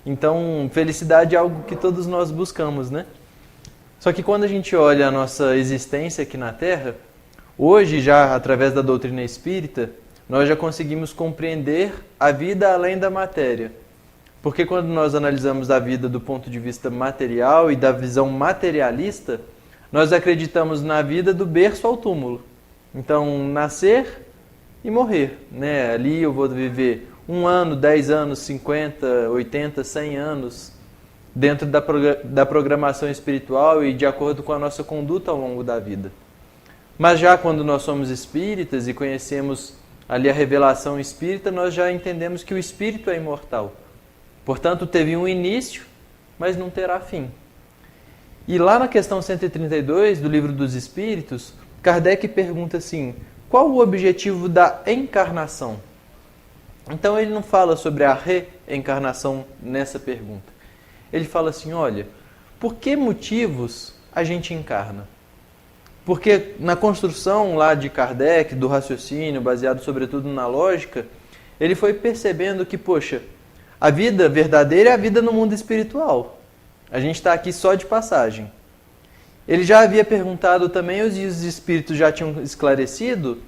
Então, felicidade é algo que todos nós buscamos, né? Só que quando a gente olha a nossa existência aqui na Terra, hoje já através da doutrina espírita, nós já conseguimos compreender a vida além da matéria. Porque quando nós analisamos a vida do ponto de vista material e da visão materialista, nós acreditamos na vida do berço ao túmulo. Então, nascer e morrer, né? Ali eu vou viver 1 ano, 10 anos, 50, 80, 100 anos dentro da programação espiritual e de acordo com a nossa conduta ao longo da vida. Mas já quando nós somos espíritas e conhecemos ali a revelação espírita, nós já entendemos que o espírito é imortal. Portanto, teve um início, mas não terá fim. E lá na questão 132 do Livro dos Espíritos, Kardec pergunta assim, qual o objetivo da encarnação? Então ele não fala sobre a reencarnação nessa pergunta. Ele fala assim, olha, por que motivos a gente encarna? Porque na construção lá de Kardec, do raciocínio, baseado sobretudo na lógica, ele foi percebendo que, poxa, a vida verdadeira é a vida no mundo espiritual. A gente está aqui só de passagem. Ele já havia perguntado também, e os espíritos já tinham esclarecido,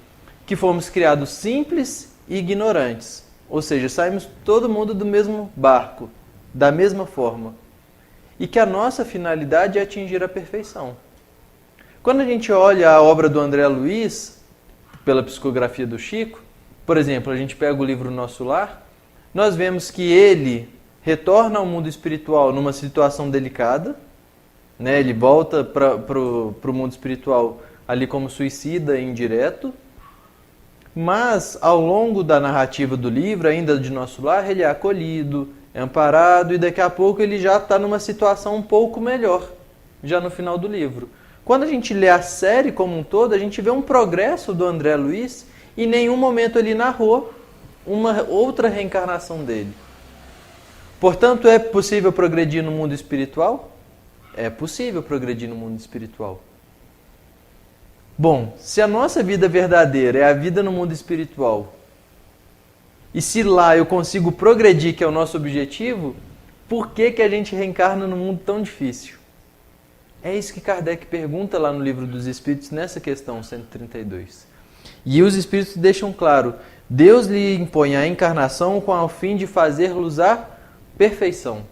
que fomos criados simples e ignorantes. Ou seja, saímos todo mundo do mesmo barco, da mesma forma. E que a nossa finalidade é atingir a perfeição. Quando a gente olha a obra do André Luiz, pela psicografia do Chico, por exemplo, a gente pega o livro Nosso Lar, nós vemos que ele retorna ao mundo espiritual numa situação delicada, né? Ele volta para o mundo espiritual ali como suicida indireto, mas ao longo da narrativa do livro, ainda de Nosso Lar, ele é acolhido, é amparado e daqui a pouco ele já está numa situação um pouco melhor, já no final do livro. Quando a gente lê a série como um todo, a gente vê um progresso do André Luiz e em nenhum momento ele narrou uma outra reencarnação dele. Portanto, é possível progredir no mundo espiritual? É possível progredir no mundo espiritual. Bom, se a nossa vida verdadeira é a vida no mundo espiritual, e se lá eu consigo progredir, que é o nosso objetivo, por que a gente reencarna num mundo tão difícil? É isso que Kardec pergunta lá no Livro dos Espíritos, nessa questão 132. E os Espíritos deixam claro, Deus lhe impõe a encarnação com o fim de fazer-los a perfeição.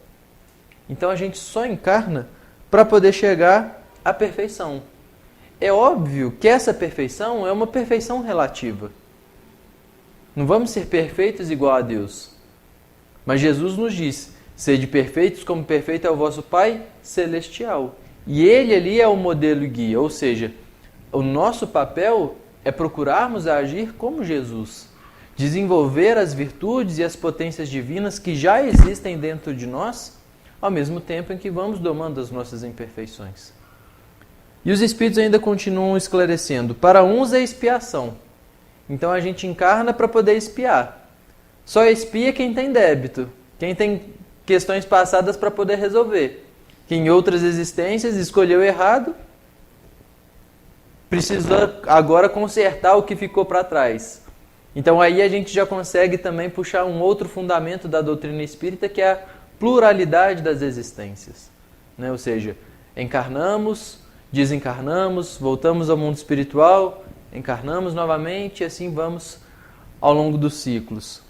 Então a gente só encarna para poder chegar à perfeição. É óbvio que essa perfeição é uma perfeição relativa. Não vamos ser perfeitos igual a Deus. Mas Jesus nos diz, sede perfeitos como perfeito é o vosso Pai Celestial. E Ele ali é o modelo e guia, ou seja, o nosso papel é procurarmos agir como Jesus. Desenvolver as virtudes e as potências divinas que já existem dentro de nós, ao mesmo tempo em que vamos domando as nossas imperfeições. E os Espíritos ainda continuam esclarecendo, para uns é expiação. Então a gente encarna para poder expiar. Só expia quem tem débito, quem tem questões passadas para poder resolver. Quem em outras existências escolheu errado, precisa agora consertar o que ficou para trás. Então aí a gente já consegue também puxar um outro fundamento da doutrina espírita, que é a pluralidade das existências. Né? Ou seja, encarnamos, desencarnamos, voltamos ao mundo espiritual, encarnamos novamente e assim vamos ao longo dos ciclos.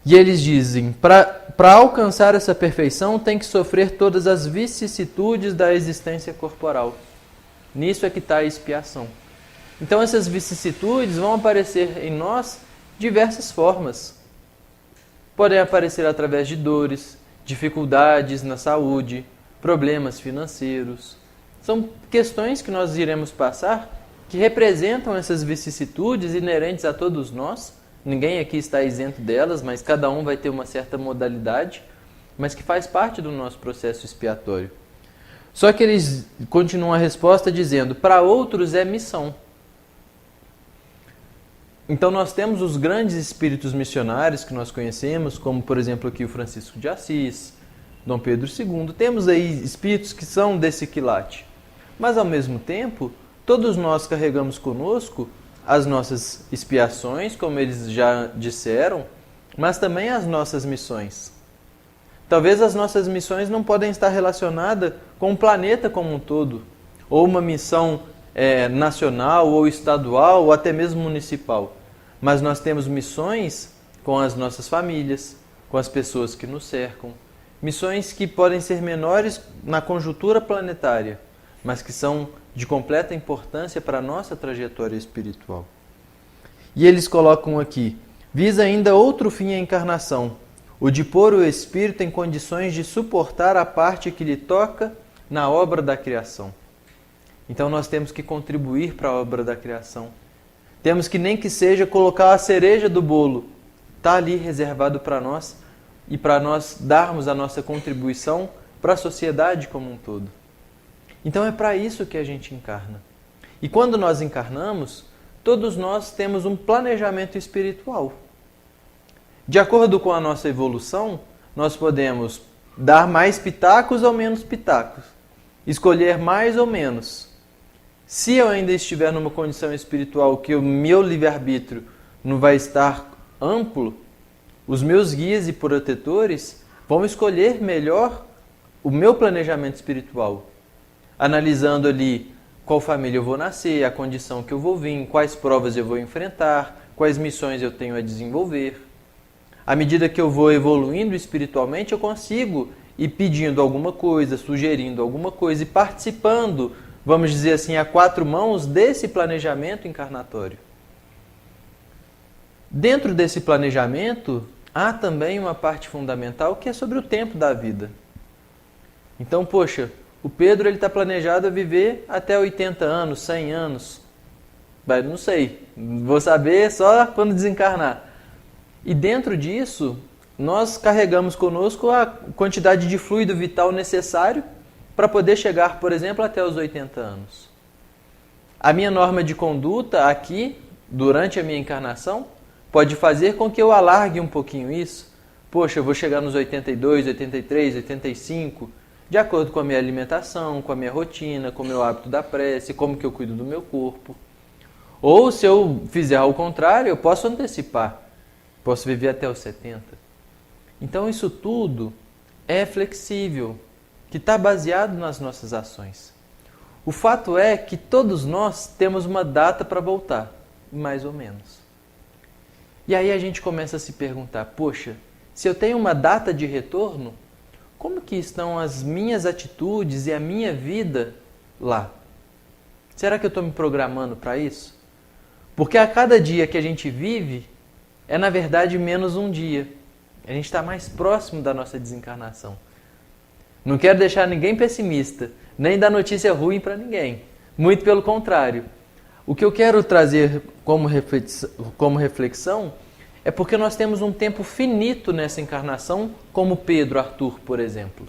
E eles dizem, para alcançar essa perfeição tem que sofrer todas as vicissitudes da existência corporal. Nisso é que está a expiação. Então essas vicissitudes vão aparecer em nós de diversas formas. Podem aparecer através de dores, dificuldades na saúde, problemas financeiros. São questões que nós iremos passar que representam essas vicissitudes inerentes a todos nós. Ninguém aqui está isento delas, mas cada um vai ter uma certa modalidade, mas que faz parte do nosso processo expiatório. Só que eles continuam a resposta dizendo, para outros é missão. Então nós temos os grandes espíritos missionários que nós conhecemos, como por exemplo aqui o Francisco de Assis, Dom Pedro II. Temos aí espíritos que são desse quilate. Mas ao mesmo tempo, todos nós carregamos conosco as nossas expiações, como eles já disseram, mas também as nossas missões. Talvez as nossas missões não podem estar relacionadas com o planeta como um todo, ou uma missão nacional, ou estadual, ou até mesmo municipal. Mas nós temos missões com as nossas famílias, com as pessoas que nos cercam. Missões que podem ser menores na conjuntura planetária, mas que são de completa importância para a nossa trajetória espiritual. E eles colocam aqui, visa ainda outro fim a encarnação, o de pôr o espírito em condições de suportar a parte que lhe toca na obra da criação. Então nós temos que contribuir para a obra da criação. Temos que nem que seja colocar a cereja do bolo. Está ali reservado para nós e para nós darmos a nossa contribuição para a sociedade como um todo. Então é para isso que a gente encarna. E quando nós encarnamos, todos nós temos um planejamento espiritual. De acordo com a nossa evolução, nós podemos dar mais pitacos ou menos pitacos, escolher mais ou menos. Se eu ainda estiver numa condição espiritual que o meu livre-arbítrio não vai estar amplo, os meus guias e protetores vão escolher melhor o meu planejamento espiritual, analisando ali qual família eu vou nascer, a condição que eu vou vir, quais provas eu vou enfrentar, quais missões eu tenho a desenvolver. À medida que eu vou evoluindo espiritualmente, eu consigo ir pedindo alguma coisa, sugerindo alguma coisa e participando, vamos dizer assim, a quatro mãos desse planejamento encarnatório. Dentro desse planejamento, há também uma parte fundamental que é sobre o tempo da vida. Então, poxa, o Pedro está planejado a viver até 80 anos, 100 anos. Mas não sei, vou saber só quando desencarnar. E dentro disso, nós carregamos conosco a quantidade de fluido vital necessário para poder chegar, por exemplo, até os 80 anos. A minha norma de conduta aqui, durante a minha encarnação, pode fazer com que eu alargue um pouquinho isso. Poxa, eu vou chegar nos 82, 83, 85, de acordo com a minha alimentação, com a minha rotina, com o meu hábito da prece, como que eu cuido do meu corpo. Ou se eu fizer ao contrário, eu posso antecipar. Posso viver até os 70. Então isso tudo é flexível, que está baseado nas nossas ações. O fato é que todos nós temos uma data para voltar, mais ou menos. E aí a gente começa a se perguntar, poxa, se eu tenho uma data de retorno, como que estão as minhas atitudes e a minha vida lá? Será que eu estou me programando para isso? Porque a cada dia que a gente vive, é na verdade menos um dia. A gente está mais próximo da nossa desencarnação. Não quero deixar ninguém pessimista, nem dar notícia ruim para ninguém. Muito pelo contrário. O que eu quero trazer como reflexão é porque nós temos um tempo finito nessa encarnação, como Pedro, Arthur, por exemplo.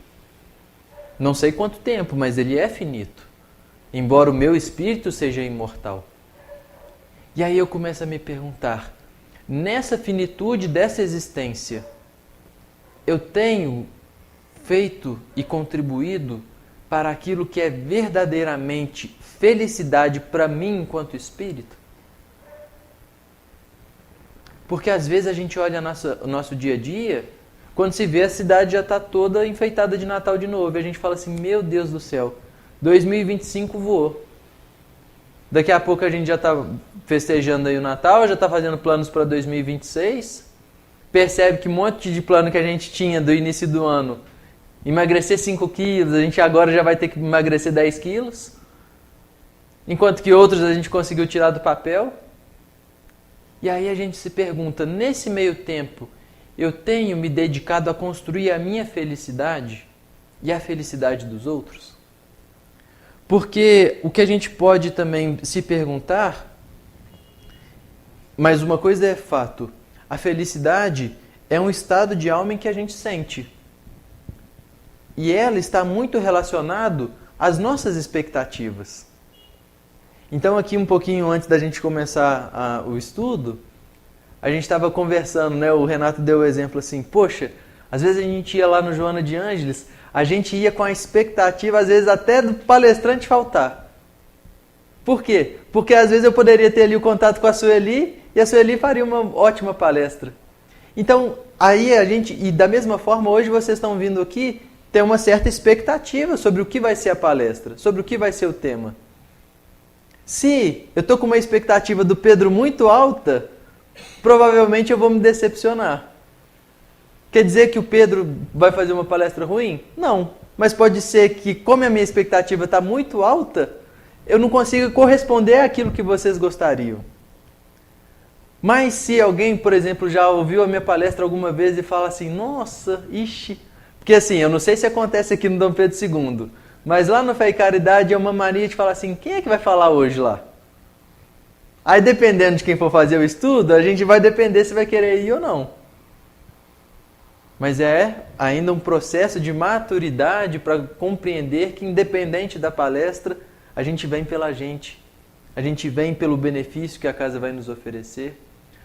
Não sei quanto tempo, mas ele é finito. Embora o meu espírito seja imortal. E aí eu começo a me perguntar, nessa finitude dessa existência, eu tenho feito e contribuído para aquilo que é verdadeiramente felicidade para mim enquanto espírito? Porque às vezes a gente olha o nosso dia a dia, quando se vê a cidade já está toda enfeitada de Natal de novo, e a gente fala assim, meu Deus do céu, 2025 voou. Daqui a pouco a gente já está festejando aí o Natal, já está fazendo planos para 2026, percebe que um monte de plano que a gente tinha do início do ano, emagrecer 5 quilos, a gente agora já vai ter que emagrecer 10 quilos, enquanto que outros a gente conseguiu tirar do papel. E aí a gente se pergunta, nesse meio tempo, eu tenho me dedicado a construir a minha felicidade e a felicidade dos outros? Porque o que a gente pode também se perguntar, mas uma coisa é fato, a felicidade é um estado de alma em que a gente sente. E ela está muito relacionado às nossas expectativas. Então aqui um pouquinho antes da gente começar o estudo, a gente estava conversando, né? O Renato deu o exemplo assim, poxa, às vezes a gente ia lá no Joana de Ângeles, a gente ia com a expectativa, às vezes até do palestrante faltar. Por quê? Porque às vezes eu poderia ter ali o contato com a Sueli e a Sueli faria uma ótima palestra. Então, aí a gente, e da mesma forma, hoje vocês estão vindo aqui, ter uma certa expectativa sobre o que vai ser a palestra, sobre o que vai ser o tema. Se eu estou com uma expectativa do Pedro muito alta, provavelmente eu vou me decepcionar. Quer dizer que o Pedro vai fazer uma palestra ruim? Não. Mas pode ser que, como a minha expectativa está muito alta, eu não consiga corresponder àquilo que vocês gostariam. Mas se alguém, por exemplo, já ouviu a minha palestra alguma vez e fala assim, nossa, ixi... Porque assim, eu não sei se acontece aqui no Dom Pedro II, mas lá no Fé e Caridade é uma mania de falar assim, quem é que vai falar hoje lá? Aí dependendo de quem for fazer o estudo, a gente vai depender se vai querer ir ou não. Mas é ainda um processo de maturidade para compreender que independente da palestra, a gente vem pela gente. A gente vem pelo benefício que a casa vai nos oferecer.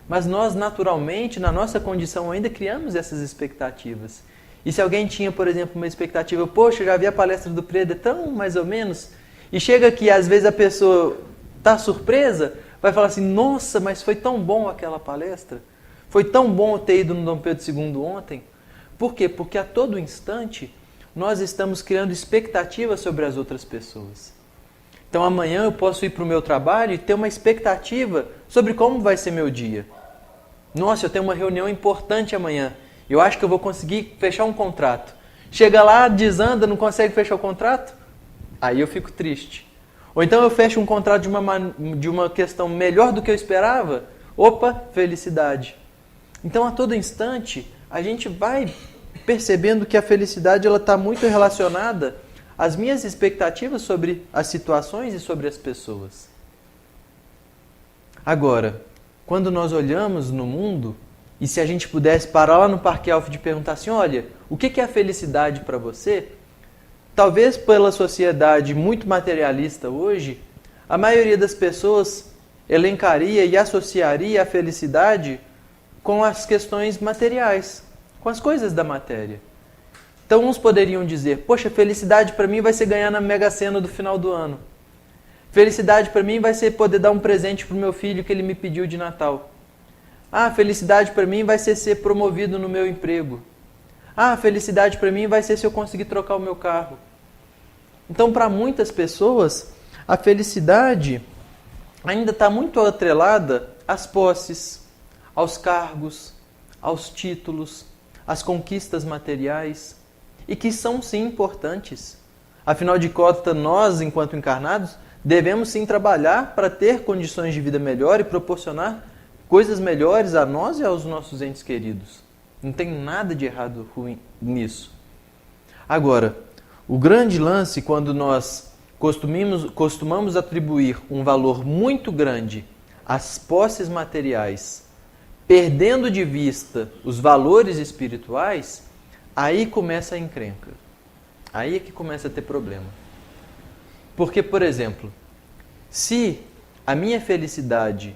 Mas nós, naturalmente, na nossa condição, ainda criamos essas expectativas. E se alguém tinha, por exemplo, uma expectativa, poxa, eu já vi a palestra do Pedro, é tão mais ou menos, e chega aqui, às vezes a pessoa está surpresa, vai falar assim, nossa, mas foi tão bom aquela palestra, foi tão bom eu ter ido no Dom Pedro II ontem. Por quê? Porque a todo instante nós estamos criando expectativas sobre as outras pessoas. Então amanhã eu posso ir para o meu trabalho e ter uma expectativa sobre como vai ser meu dia. Nossa, eu tenho uma reunião importante amanhã. Eu acho que eu vou conseguir fechar um contrato. Chega lá, desanda, não consegue fechar o contrato? Aí eu fico triste. Ou então eu fecho um contrato de uma questão melhor do que eu esperava? Opa, felicidade. Então a todo instante a gente vai percebendo que a felicidade está muito relacionada às minhas expectativas sobre as situações e sobre as pessoas. Agora, quando nós olhamos no mundo, e se a gente pudesse parar lá no Parque Alfred e perguntar assim, olha, o que é a felicidade para você? Talvez pela sociedade muito materialista hoje, a maioria das pessoas elencaria e associaria a felicidade com as questões materiais, com as coisas da matéria. Então uns poderiam dizer, poxa, felicidade para mim vai ser ganhar na Mega Sena do final do ano. Felicidade para mim vai ser poder dar um presente para o meu filho que ele me pediu de Natal. Ah, felicidade para mim vai ser promovido no meu emprego. Ah, felicidade para mim vai ser se eu conseguir trocar o meu carro. Então, para muitas pessoas, a felicidade ainda está muito atrelada às posses, aos cargos, aos títulos, às conquistas materiais, e que são sim importantes. Afinal de contas, nós, enquanto encarnados, devemos sim trabalhar para ter condições de vida melhor e proporcionar coisas melhores a nós e aos nossos entes queridos. Não tem nada de errado ruim nisso. Agora, o grande lance quando nós costumamos atribuir um valor muito grande às posses materiais, perdendo de vista os valores espirituais, aí começa a encrenca. Aí é que começa a ter problema. Porque, por exemplo, se a minha felicidade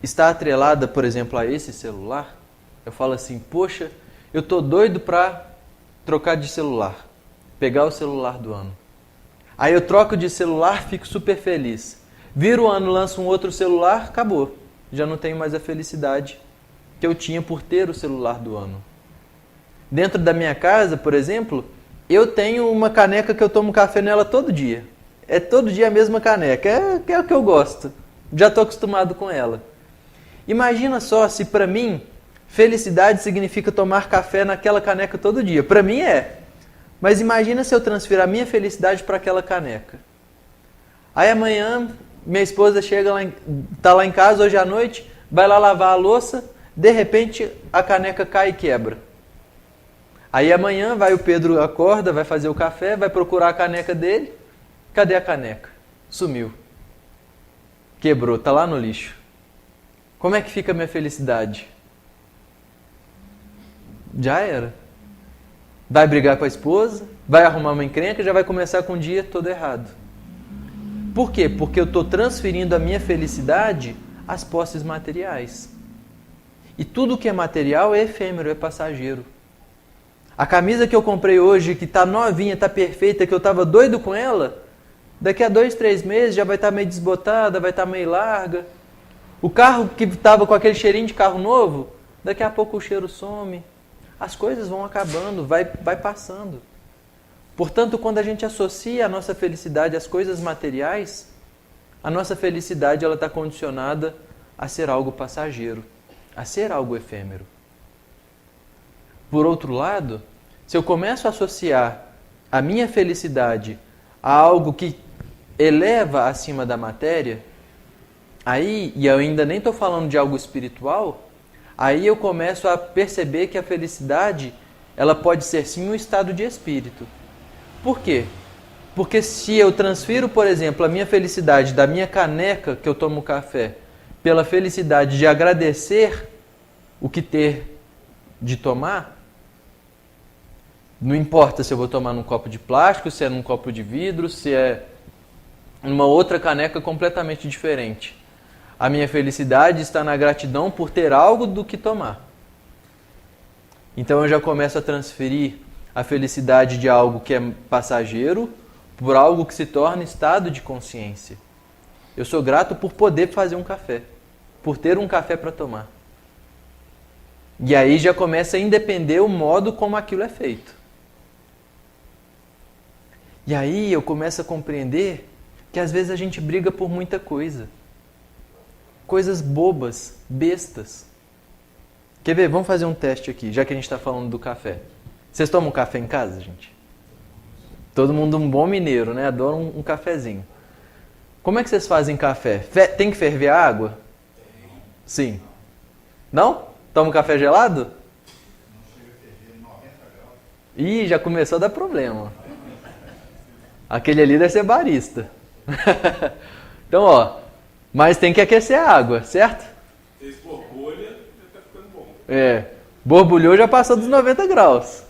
está atrelada, por exemplo, a esse celular, eu falo assim, poxa, eu tô doido para trocar de celular, pegar o celular do ano. Aí eu troco de celular, fico super feliz. Vira o ano, lanço um outro celular, acabou. Já não tenho mais a felicidade que eu tinha por ter o celular do ano. Dentro da minha casa, por exemplo, eu tenho uma caneca que eu tomo café nela todo dia. É todo dia a mesma caneca, é o que eu gosto. Já estou acostumado com ela. Imagina só se para mim felicidade significa tomar café naquela caneca todo dia. Para mim é. Mas imagina se eu transfirir a minha felicidade para aquela caneca. Aí amanhã minha esposa chega lá, tá lá em casa hoje à noite, vai lá lavar a louça, de repente a caneca cai e quebra. Aí amanhã vai o Pedro acorda, vai fazer o café, vai procurar a caneca dele. Cadê a caneca? Sumiu. Quebrou, tá lá no lixo. Como é que fica a minha felicidade? Já era. Vai brigar com a esposa, vai arrumar uma encrenca, já vai começar com o dia todo errado. Por quê? Porque eu estou transferindo a minha felicidade às posses materiais. E tudo que é material é efêmero, é passageiro. A camisa que eu comprei hoje, que está novinha, está perfeita, que eu estava doido com ela, daqui a 2, 3 meses já vai estar meio desbotada, vai estar meio larga. O carro que estava com aquele cheirinho de carro novo, daqui a pouco o cheiro some, as coisas vão acabando, vai passando. Portanto, quando a gente associa a nossa felicidade às coisas materiais, a nossa felicidade ela está condicionada a ser algo passageiro, a ser algo efêmero. Por outro lado, se eu começo a associar a minha felicidade a algo que eleva acima da matéria, aí, e eu ainda nem estou falando de algo espiritual, aí eu começo a perceber que a felicidade ela pode ser sim um estado de espírito. Por quê? Porque se eu transfiro, por exemplo, a minha felicidade da minha caneca que eu tomo café pela felicidade de agradecer o que ter de tomar, não importa se eu vou tomar num copo de plástico, se é num copo de vidro, se é numa outra caneca completamente diferente. A minha felicidade está na gratidão por ter algo do que tomar. Então eu já começo a transferir a felicidade de algo que é passageiro por algo que se torna estado de consciência. Eu sou grato por poder fazer um café, por ter um café para tomar. E aí já começa a independer o modo como aquilo é feito. E aí eu começo a compreender que às vezes a gente briga por muita coisa. Coisas bobas, bestas. Quer ver? Vamos fazer um teste aqui, já que a gente está falando do café. Vocês tomam café em casa, gente? Todo mundo um bom mineiro, né? Adora um cafezinho. Como é que vocês fazem café? Tem que ferver a água? Sim. Não? Toma um café gelado? Não chega a ferver 90 graus. Ih, já começou a dar problema. Aquele ali deve ser barista. Então, ó, mas tem que aquecer a água, certo? Fez borbulha, já tá ficando bom. Borbulhou já passou dos 90 graus.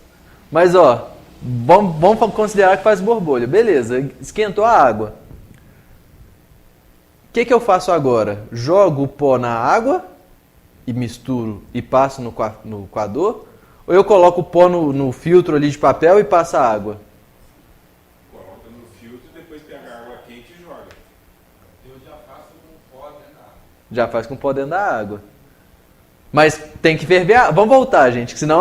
Mas, ó, vamos considerar que faz borbulha. Beleza, esquentou a água. O que eu faço agora? Jogo o pó na água e misturo e passo no coador? Ou eu coloco o pó no filtro ali de papel e passo a água? Coloca no filtro e depois pega a água quente e joga. Eu já faço com pó dentro da água. Já faz com pó dentro da água. Mas tem que ferver a água. Vamos voltar, gente, que senão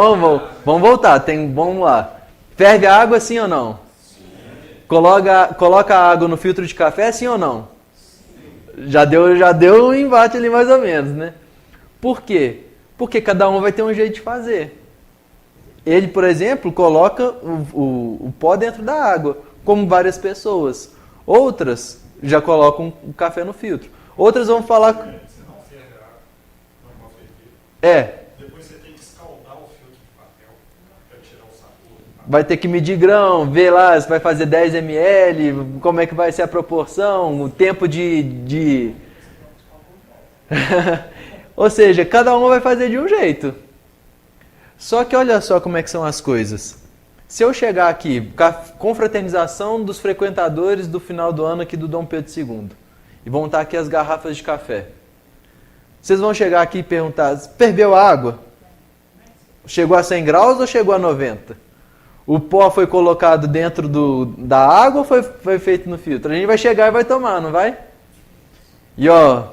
vamos voltar. Vamos lá. Ferve a água sim ou não? Sim. Coloca a água no filtro de café sim ou não? Sim. Já deu um embate ali mais ou menos, né? Por quê? Porque cada um vai ter um jeito de fazer. Ele, por exemplo, coloca o pó dentro da água, como várias pessoas. Outras já colocam o café no filtro. Outras vão falar... Você não ferve a água, não pode ferver. Depois você tem que escaldar o filtro de papel para tirar o sabor. Vai ter que medir grão, ver lá se vai fazer 10 ml, como é que vai ser a proporção, o tempo de... Ou seja, cada um vai fazer de um jeito. Só que olha só como é que são as coisas. Se eu chegar aqui, confraternização dos frequentadores do final do ano aqui do Dom Pedro II, e vão estar aqui as garrafas de café. Vocês vão chegar aqui e perguntar, ferveu a água? Chegou a 100 graus ou chegou a 90? O pó foi colocado dentro da água ou foi feito no filtro? A gente vai chegar e vai tomar, não vai? E ó,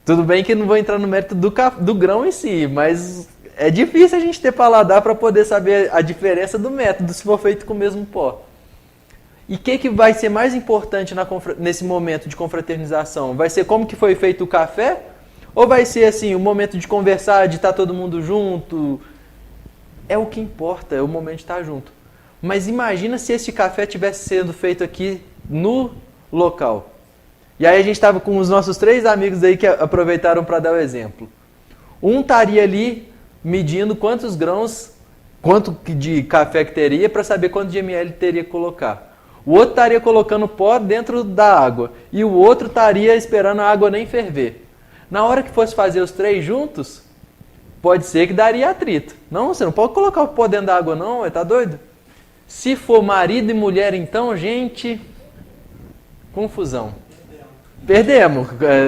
tudo bem que não vou entrar no mérito do grão em si, mas é difícil a gente ter paladar para poder saber a diferença do método se for feito com o mesmo pó. E o que vai ser mais importante nesse momento de confraternização? Vai ser como que foi feito o café? Ou vai ser assim, o momento de conversar, de estar todo mundo junto? É o que importa, é o momento de estar junto. Mas imagina se esse café tivesse sendo feito aqui no local. E aí a gente estava com os nossos 3 amigos aí que aproveitaram para dar o exemplo. Um estaria ali medindo quantos grãos, quanto de café que teria para saber quanto de ml teria que colocar. O outro estaria colocando pó dentro da água e o outro estaria esperando a água nem ferver. Na hora que fosse fazer os 3 juntos, pode ser que daria atrito. Não, você não pode colocar o pó dentro da água não, tá doido? Se for marido e mulher então, gente, confusão. Perdemos.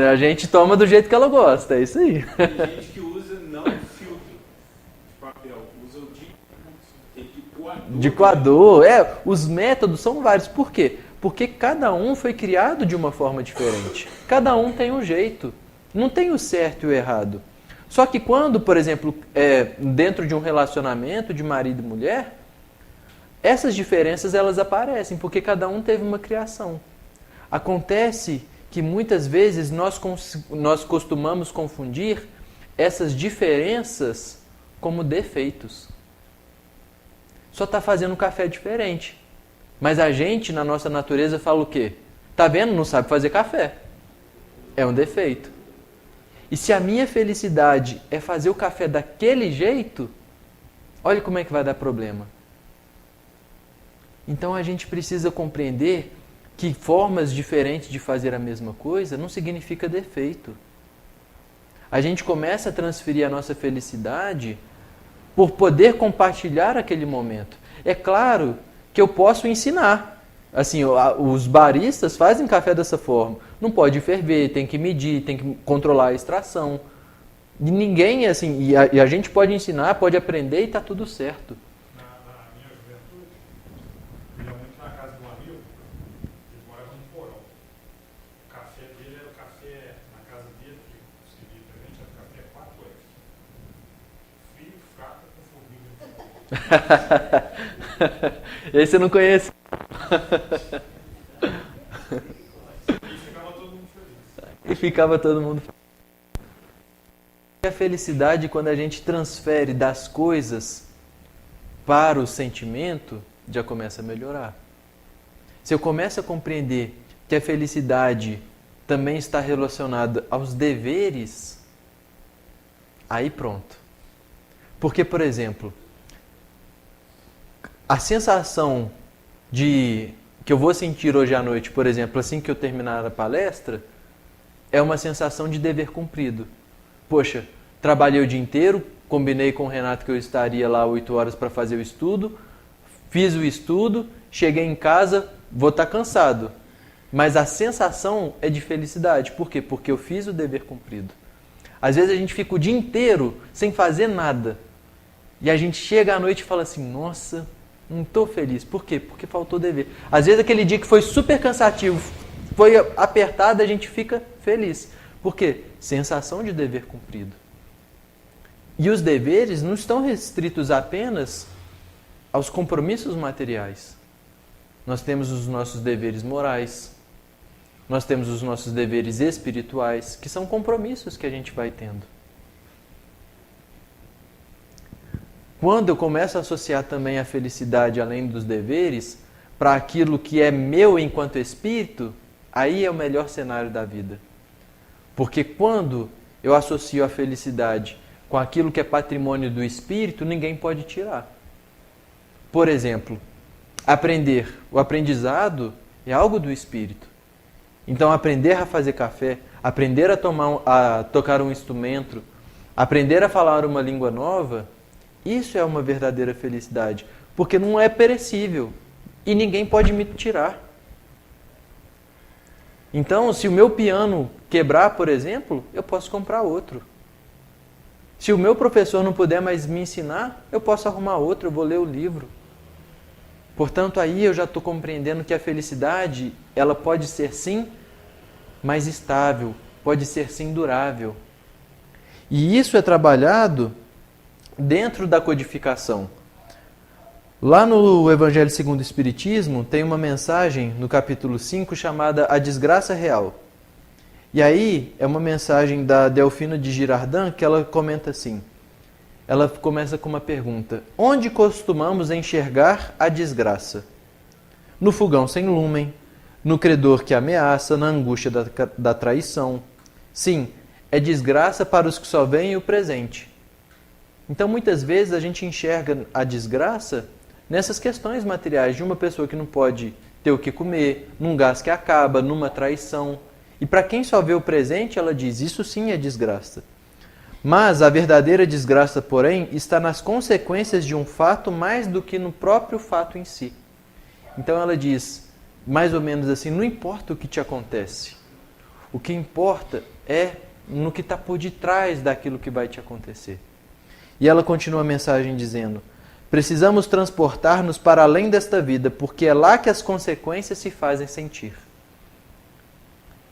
A gente toma do jeito que ela gosta, é isso aí. Tem gente que usa não filtro de papel, usa o de coador. Os métodos são vários. Por quê? Porque cada um foi criado de uma forma diferente. Cada um tem um jeito. Não tem o certo e o errado. Só que quando, por exemplo, dentro de um relacionamento de marido e mulher, essas diferenças elas aparecem, porque cada um teve uma criação. Acontece que muitas vezes nós costumamos confundir essas diferenças como defeitos. Só está fazendo um café diferente. Mas a gente, na nossa natureza, fala o quê? Tá vendo? Não sabe fazer café. É um defeito. E se a minha felicidade é fazer o café daquele jeito, olha como é que vai dar problema. Então a gente precisa compreender que formas diferentes de fazer a mesma coisa não significa defeito. A gente começa a transferir a nossa felicidade por poder compartilhar aquele momento. É claro que eu posso ensinar. Assim, os baristas fazem café dessa forma. Não pode ferver, tem que medir, tem que controlar a extração. E ninguém, assim, e a gente pode ensinar, pode aprender e está tudo certo. Na minha juventude, eu ia muito na casa de um amigo, ele morava num porão. O café dele era o café, na casa dele, que servia pra gente, era o café 4 horas. Frio, fraco, com formiga. Esse eu não conheço. E ficava todo mundo feliz. A felicidade, quando a gente transfere das coisas para o sentimento, já começa a melhorar. Se eu começo a compreender que a felicidade também está relacionada aos deveres, aí pronto. Porque, por exemplo, a sensação que eu vou sentir hoje à noite, por exemplo, assim que eu terminar a palestra, é uma sensação de dever cumprido. Poxa, trabalhei o dia inteiro, combinei com o Renato que eu estaria lá 8 horas para fazer o estudo, fiz o estudo, cheguei em casa, vou estar cansado. Mas a sensação é de felicidade. Por quê? Porque eu fiz o dever cumprido. Às vezes a gente fica o dia inteiro sem fazer nada. E a gente chega à noite e fala assim, nossa, não estou feliz. Por quê? Porque faltou dever. Às vezes aquele dia que foi super cansativo, foi apertado, a gente fica feliz. Por quê? Sensação de dever cumprido. E os deveres não estão restritos apenas aos compromissos materiais. Nós temos os nossos deveres morais, nós temos os nossos deveres espirituais, que são compromissos que a gente vai tendo. Quando eu começo a associar também a felicidade, além dos deveres, para aquilo que é meu enquanto espírito, aí é o melhor cenário da vida. Porque quando eu associo a felicidade com aquilo que é patrimônio do espírito, ninguém pode tirar. Por exemplo, aprender. O aprendizado é algo do espírito. Então, aprender a fazer café, aprender a tocar um instrumento, aprender a falar uma língua nova, isso é uma verdadeira felicidade. Porque não é perecível e ninguém pode me tirar. Então, se o meu piano quebrar, por exemplo, eu posso comprar outro. Se o meu professor não puder mais me ensinar, eu posso arrumar outro, eu vou ler o livro. Portanto, aí eu já estou compreendendo que a felicidade, ela pode ser sim mais estável, pode ser sim durável. E isso é trabalhado dentro da codificação. Lá no Evangelho segundo o Espiritismo, tem uma mensagem no capítulo 5 chamada A Desgraça Real. E aí é uma mensagem da Delfina de Girardin que ela comenta assim. Ela começa com uma pergunta. Onde costumamos enxergar a desgraça? No fogão sem lumen, no credor que ameaça, na angústia da traição. Sim, é desgraça para os que só veem o presente. Então, muitas vezes, a gente enxerga a desgraça nessas questões materiais de uma pessoa que não pode ter o que comer, num gás que acaba, numa traição. E para quem só vê o presente, ela diz, isso sim é desgraça. Mas a verdadeira desgraça, porém, está nas consequências de um fato mais do que no próprio fato em si. Então ela diz, mais ou menos assim, não importa o que te acontece. O que importa é no que está por detrás daquilo que vai te acontecer. E ela continua a mensagem dizendo, precisamos transportar-nos para além desta vida, porque é lá que as consequências se fazem sentir.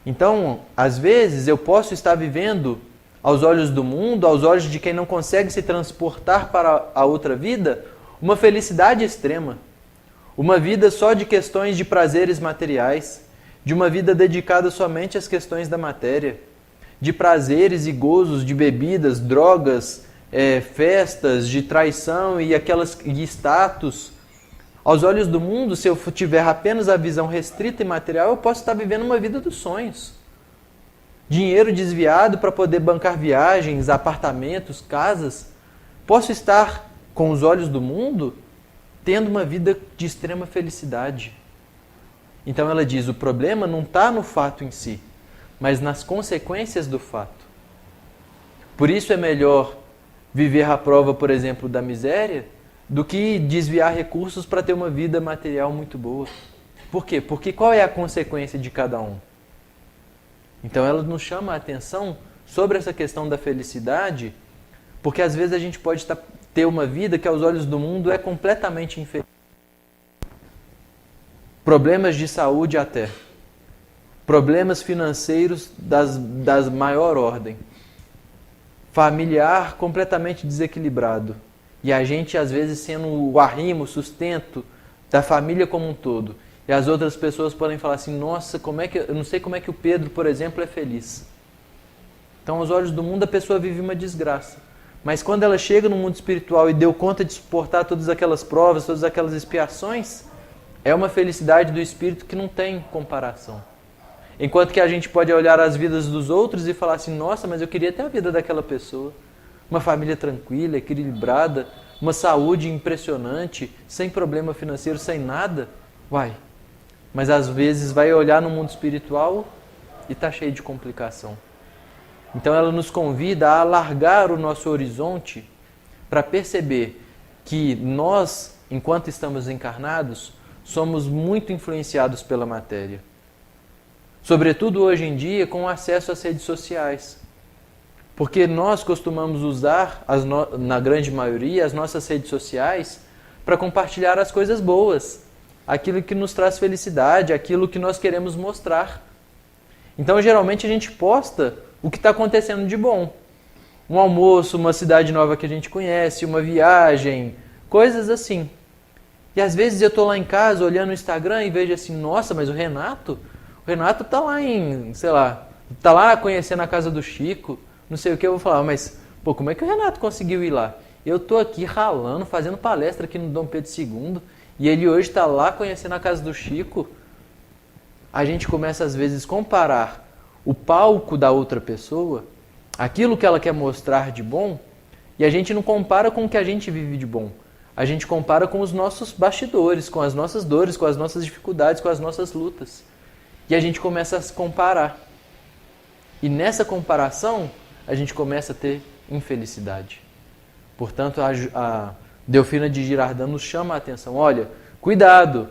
Então, às vezes, eu posso estar vivendo aos olhos do mundo, aos olhos de quem não consegue se transportar para a outra vida, uma felicidade extrema. Uma vida só de questões de prazeres materiais, de uma vida dedicada somente às questões da matéria, de prazeres e gozos, de bebidas, drogas, festas, de traição e status. Aos olhos do mundo, se eu tiver apenas a visão restrita e material, eu posso estar vivendo uma vida dos sonhos. Dinheiro desviado para poder bancar viagens, apartamentos, casas. Posso estar, com os olhos do mundo, tendo uma vida de extrema felicidade. Então ela diz, o problema não está no fato em si, mas nas consequências do fato. Por isso é melhor viver à prova, por exemplo, da miséria, do que desviar recursos para ter uma vida material muito boa. Por quê? Porque qual é a consequência de cada um? Então ela nos chama a atenção sobre essa questão da felicidade, porque às vezes a gente pode ter uma vida que aos olhos do mundo é completamente infeliz. Problemas de saúde até. Problemas financeiros das maior ordem. Familiar completamente desequilibrado. E a gente às vezes sendo o arrimo, o sustento da família como um todo. E as outras pessoas podem falar assim, nossa, eu não sei como é que o Pedro, por exemplo, é feliz. Então aos olhos do mundo a pessoa vive uma desgraça. Mas quando ela chega no mundo espiritual e deu conta de suportar todas aquelas provas, todas aquelas expiações, é uma felicidade do espírito que não tem comparação. Enquanto que a gente pode olhar as vidas dos outros e falar assim, nossa, mas eu queria ter a vida daquela pessoa. Uma família tranquila, equilibrada, uma saúde impressionante, sem problema financeiro, sem nada. Uai, mas às vezes vai olhar no mundo espiritual e está cheio de complicação. Então ela nos convida a alargar o nosso horizonte para perceber que nós, enquanto estamos encarnados, somos muito influenciados pela matéria. Sobretudo hoje em dia com o acesso às redes sociais. Porque nós costumamos usar, na grande maioria, as nossas redes sociais para compartilhar as coisas boas, aquilo que nos traz felicidade, aquilo que nós queremos mostrar. Então, geralmente, a gente posta o que está acontecendo de bom. Um almoço, uma cidade nova que a gente conhece, uma viagem, coisas assim. E às vezes eu estou lá em casa olhando o Instagram e vejo assim, nossa, mas o Renato está lá está lá conhecendo a casa do Chico, não sei o que, eu vou falar, mas pô, como é que o Renato conseguiu ir lá? Eu estou aqui ralando, fazendo palestra aqui no Dom Pedro II, e ele hoje está lá conhecendo a casa do Chico. A gente começa às vezes a comparar o palco da outra pessoa, aquilo que ela quer mostrar de bom, e a gente não compara com o que a gente vive de bom. A gente compara com os nossos bastidores, com as nossas dores, com as nossas dificuldades, com as nossas lutas. E a gente começa a se comparar. E nessa comparação, a gente começa a ter infelicidade. Portanto, a Delfina de Girardin nos chama a atenção. Olha, cuidado!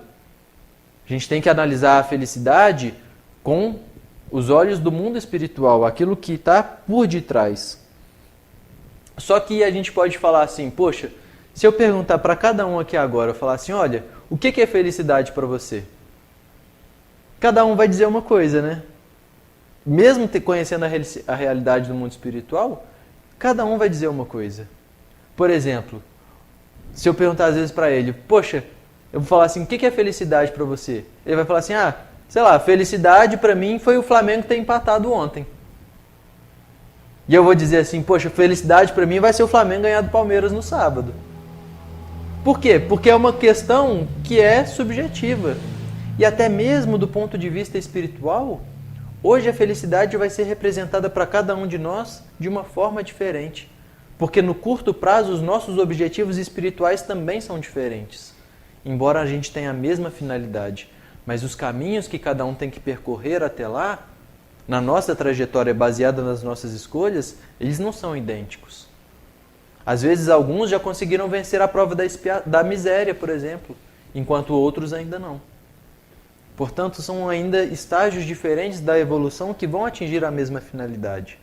A gente tem que analisar a felicidade com os olhos do mundo espiritual, aquilo que está por detrás. Só que a gente pode falar assim, poxa, se eu perguntar para cada um aqui agora, eu falar assim, olha, o que é felicidade para você? Cada um vai dizer uma coisa, né? Mesmo conhecendo a realidade do mundo espiritual, cada um vai dizer uma coisa. Por exemplo, se eu perguntar às vezes para ele, poxa, eu vou falar assim, o que é felicidade para você? Ele vai falar assim, sei lá, felicidade para mim foi o Flamengo ter empatado ontem. E eu vou dizer assim, poxa, felicidade para mim vai ser o Flamengo ganhar do Palmeiras no sábado. Por quê? Porque é uma questão que é subjetiva. E até mesmo do ponto de vista espiritual, hoje a felicidade vai ser representada para cada um de nós de uma forma diferente. Porque no curto prazo os nossos objetivos espirituais também são diferentes. Embora a gente tenha a mesma finalidade. Mas os caminhos que cada um tem que percorrer até lá, na nossa trajetória baseada nas nossas escolhas, eles não são idênticos. Às vezes alguns já conseguiram vencer a prova da miséria, por exemplo, enquanto outros ainda não. Portanto, são ainda estágios diferentes da evolução que vão atingir a mesma finalidade.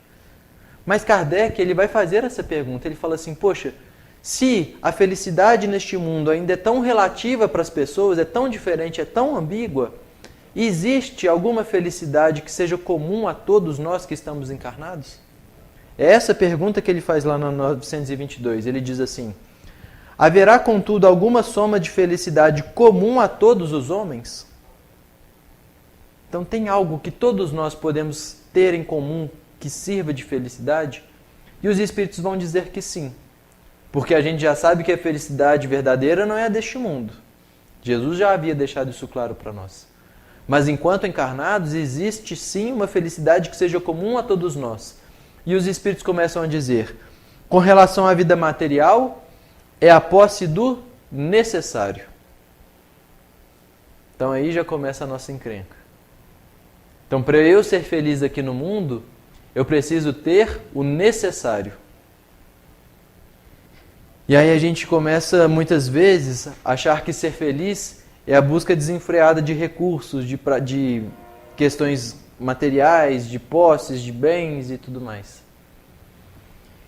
Mas Kardec, ele vai fazer essa pergunta, ele fala assim, poxa, se a felicidade neste mundo ainda é tão relativa para as pessoas, é tão diferente, é tão ambígua, existe alguma felicidade que seja comum a todos nós que estamos encarnados? É essa pergunta que ele faz lá no 922. Ele diz assim: haverá, contudo, alguma soma de felicidade comum a todos os homens? Então tem algo que todos nós podemos ter em comum que sirva de felicidade? E os Espíritos vão dizer que sim. Porque a gente já sabe que a felicidade verdadeira não é a deste mundo. Jesus já havia deixado isso claro para nós. Mas enquanto encarnados, existe sim uma felicidade que seja comum a todos nós. E os Espíritos começam a dizer: com relação à vida material, é a posse do necessário. Então aí já começa a nossa encrenca. Então, para eu ser feliz aqui no mundo, eu preciso ter o necessário. E aí a gente começa, muitas vezes, a achar que ser feliz é a busca desenfreada de recursos, de questões materiais, de posses, de bens e tudo mais.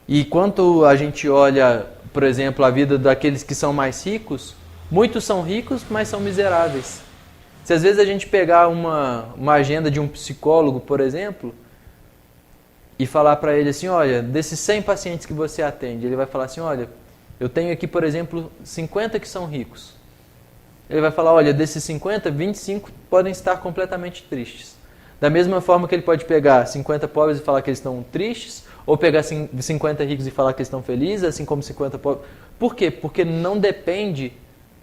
E quando a gente olha, por exemplo, a vida daqueles que são mais ricos, muitos são ricos, mas são miseráveis. Se às vezes a gente pegar uma agenda de um psicólogo, por exemplo, e falar para ele assim: olha, desses 100 pacientes que você atende, ele vai falar assim: olha, eu tenho aqui, por exemplo, 50 que são ricos. Ele vai falar: olha, desses 50, 25 podem estar completamente tristes. Da mesma forma que ele pode pegar 50 pobres e falar que eles estão tristes, ou pegar 50 ricos e falar que eles estão felizes, assim como 50 pobres. Por quê? Porque não depende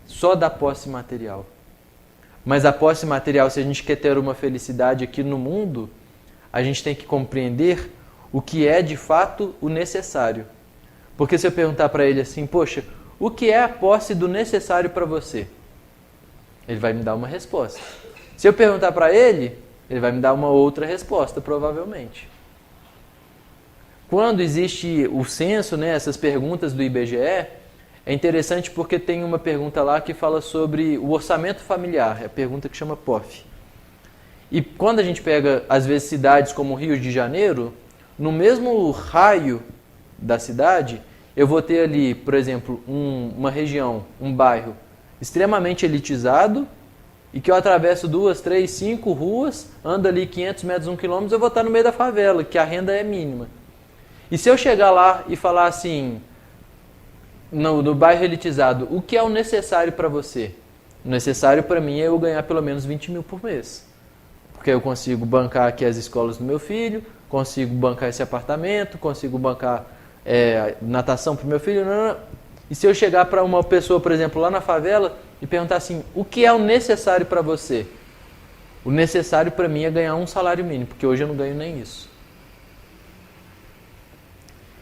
só da posse material. Mas a posse material, se a gente quer ter uma felicidade aqui no mundo, a gente tem que compreender o que é de fato o necessário. Porque se eu perguntar para ele assim: poxa, o que é a posse do necessário para você? Ele vai me dar uma resposta. Se eu perguntar para ele, ele vai me dar uma outra resposta, provavelmente. Quando existe o censo, né, essas perguntas do IBGE, é interessante porque tem uma pergunta lá que fala sobre o orçamento familiar, é a pergunta que chama POF. E quando a gente pega, às vezes, cidades como o Rio de Janeiro, no mesmo raio da cidade, eu vou ter ali, por exemplo, uma região, um bairro extremamente elitizado, e que eu atravesso 2, 3, 5 ruas, ando ali 500 metros, 1 quilômetro, eu vou estar no meio da favela, que a renda é mínima. E se eu chegar lá e falar assim, no bairro elitizado, o que é o necessário para você? O necessário para mim é eu ganhar pelo menos 20 mil por mês. Porque eu consigo bancar aqui as escolas do meu filho, consigo bancar esse apartamento, consigo bancar natação para o meu filho. Não. E se eu chegar para uma pessoa, por exemplo, lá na favela e perguntar assim, o que é o necessário para você? O necessário para mim é ganhar um salário mínimo, porque hoje eu não ganho nem isso.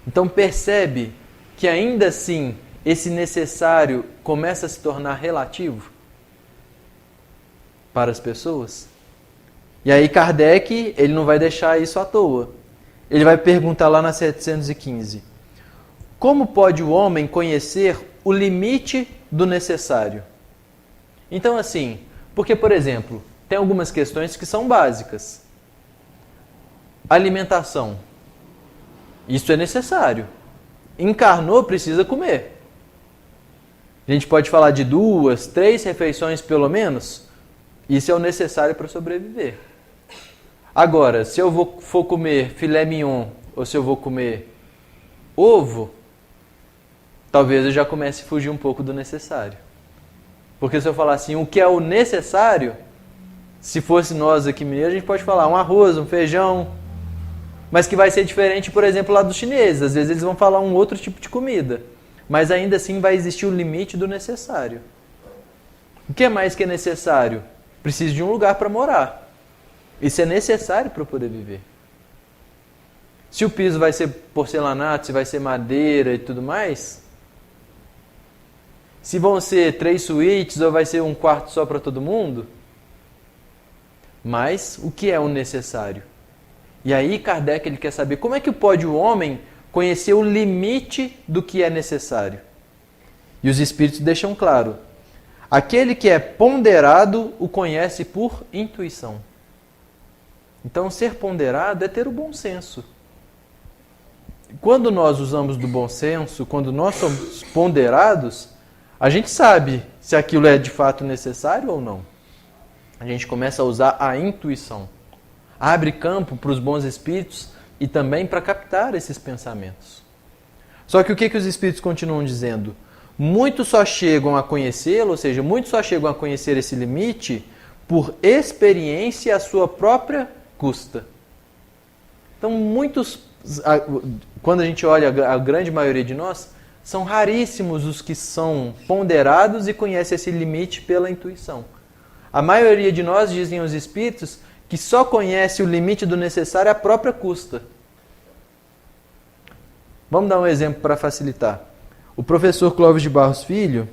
Então percebe que ainda assim esse necessário começa a se tornar relativo para as pessoas? E aí Kardec, ele não vai deixar isso à toa. Ele vai perguntar lá na 715. Como pode o homem conhecer o limite do necessário? Então assim, porque por exemplo, tem algumas questões que são básicas. Alimentação. Isso é necessário. Encarnou, precisa comer. A gente pode falar de 2, 3 refeições pelo menos. Isso é o necessário para sobreviver. Agora, se eu for comer filé mignon ou se eu vou comer ovo, talvez eu já comece a fugir um pouco do necessário. Porque se eu falar assim, o que é o necessário, se fosse nós aqui mineiros, a gente pode falar um arroz, um feijão, mas que vai ser diferente, por exemplo, lá dos chineses. Às vezes eles vão falar um outro tipo de comida, mas ainda assim vai existir o limite do necessário. O que mais que é necessário? Preciso de um lugar para morar. Isso é necessário para eu poder viver. Se o piso vai ser porcelanato, se vai ser madeira e tudo mais, se vão ser 3 suítes ou vai ser um quarto só para todo mundo, mas o que é o necessário? E aí Kardec ele quer saber como é que pode o homem conhecer o limite do que é necessário. E os Espíritos deixam claro, aquele que é ponderado o conhece por intuição. Então ser ponderado é ter o bom senso. Quando nós usamos do bom senso, quando nós somos ponderados, a gente sabe se aquilo é de fato necessário ou não. A gente começa a usar a intuição. Abre campo para os bons espíritos e também para captar esses pensamentos. Só que o que os espíritos continuam dizendo? Muitos só chegam a conhecê-lo, ou seja, muitos só chegam a conhecer esse limite por experiência à sua própria custa. Então, quando a gente olha a grande maioria de nós, são raríssimos os que são ponderados e conhecem esse limite pela intuição. A maioria de nós, dizem os espíritos, que só conhece o limite do necessário à própria custa. Vamos dar um exemplo para facilitar. O professor Clóvis de Barros Filho,